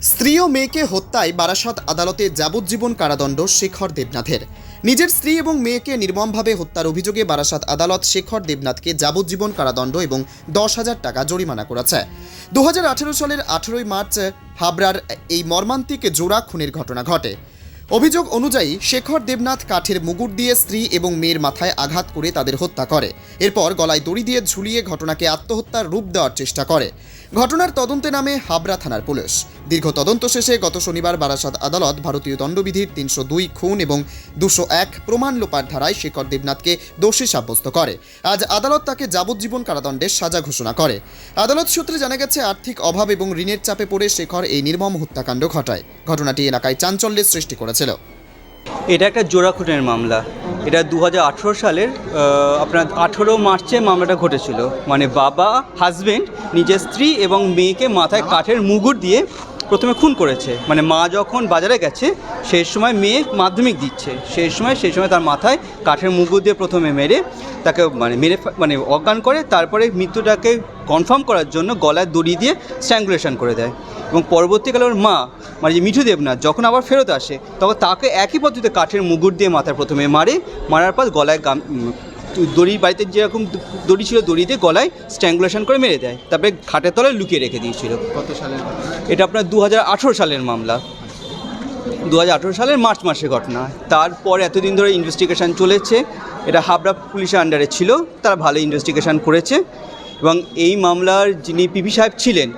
স্ত্রী ও মেয়েকে হত্যায় বারাসত আদালতে যাবজ্জীবন কারাদণ্ড শেখর দেবনাথের। নিজের স্ত্রী এবং মেয়েকে নির্মমভাবে হত্যার অভিযোগে বারাসত আদালত শেখর দেবনাথকে যাবজ্জীবন কারাদণ্ড এবং 10,000 টাকা জরিমানা করেছে। 2018 সালের 18 মার্চ হাবড়ার এই মর্মান্তিক জোড়া খুনের ঘটনা ঘটে। অভিযোগ অনুযায়ী শেখর দেবনাথ কাঠের মুগুর দিয়ে স্ত্রী এবং মেয়ের মাথায় আঘাত করে তাদের হত্যা করে। এরপর গলায় দড়ি দিয়ে ঝুলিয়ে ঘটনাকে আত্মহত্যার রূপ দেওয়ার চেষ্টা করে। ঘটনার তদন্তে নামে হাবড়া থানার পুলিশ। দীর্ঘ তদন্ত শেষে গত শনিবার বারাসত আদালত ভারতীয় দণ্ডবিধির 302 খুন এবং 201 প্রমাণ লোপার ধারায় শেখর দেবনাথকে দোষী সাব্যস্ত করে। আজ আদালত তাকে যাবজ্জীবন কারাদণ্ডের সাজা ঘোষণা করে। আদালত সূত্রে জানা গেছে, আর্থিক অভাব এবং ঋণের চাপে পড়ে শেখর এই নির্মম হত্যাকাণ্ড ঘটায়। ঘটনাটি এলাকায় চাঞ্চল্যের সৃষ্টি করেছিল। এটা একটা জোড়া খুনের মামলা। এটা 2018 সালের আপনার 18 মার্চে মামলাটা ঘটেছিল। মানে বাবা হাজবেন্ড নিজের স্ত্রী এবং মেয়েকে মাথায় কাঠের মুগুর দিয়ে প্রথমে খুন করেছে। মানে মা যখন বাজারে গেছে সেই সময় মেয়ে মাধ্যমিক দিচ্ছে, সেই সময় তার মাথায় কাঠের মুগুর দিয়ে প্রথমে মেরে তাকে মেরে অজ্ঞান করে। তারপরে মৃত্যুটাকে কনফার্ম করার জন্য গলায় দড়ি দিয়ে স্ট্র্যাঙ্গুলেশন করে দেয়। এবং পরবর্তীকালে ওর মা যে মিঠু দেবনাথ যখন আবার ফেরত আসে তখন তাকে একই পদ্ধতিতে কাঠের মুগুর দিয়ে মাথায় প্রথমে মারার পর গলায় দড়ি, বাড়িতে যেরকম দড়ি ছিল দড়ি দিয়ে গলায় স্ট্র্যাঙ্গুলেশন করে মেরে দেয়। তারপরে খাটের তলায় লুকিয়ে রেখে দিয়েছিল। কত সালের? এটা আপনার 2018 সালের মামলা, 2018 সালের মার্চ মাসের ঘটনা। তারপর এতদিন ধরে ইনভেস্টিগেশন চলেছে। এটা হাবড়া পুলিশের আন্ডারে ছিল, তারা ভালো ইনভেস্টিগেশন করেছে। এবং এই মামলার যিনি পিপি সাহেব ছিলেন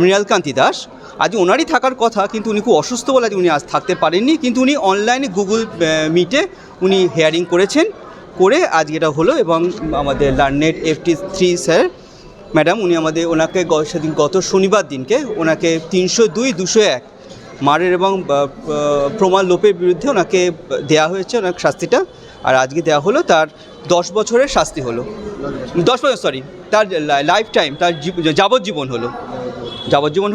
মৃণালকান্তি দাস, আজ ওনারই থাকার কথা, কিন্তু উনি খুব অসুস্থ বলে উনি আজ থাকতে পারেননি। কিন্তু উনি অনলাইনে গুগল মিটে উনি হিয়ারিং করেছেন, করে আজকে এটা হলো। এবং আমাদের লার্নেড FT3 স্যার ম্যাডাম ওনাকে গত শনিবার দিনকে ওনাকে 302-201 মারের এবং প্রমাণ লোপের বিরুদ্ধে ওনাকে দেয়া হয়েছে ওনার শাস্তিটা। আর আজকে দেওয়া হলো তার 10 বছরের শাস্তি হলো। 10 বছর তার লাইফ টাইম, তার যাবজ্জীবন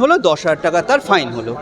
হলো 10,000 টাকা তার ফাইন হলো।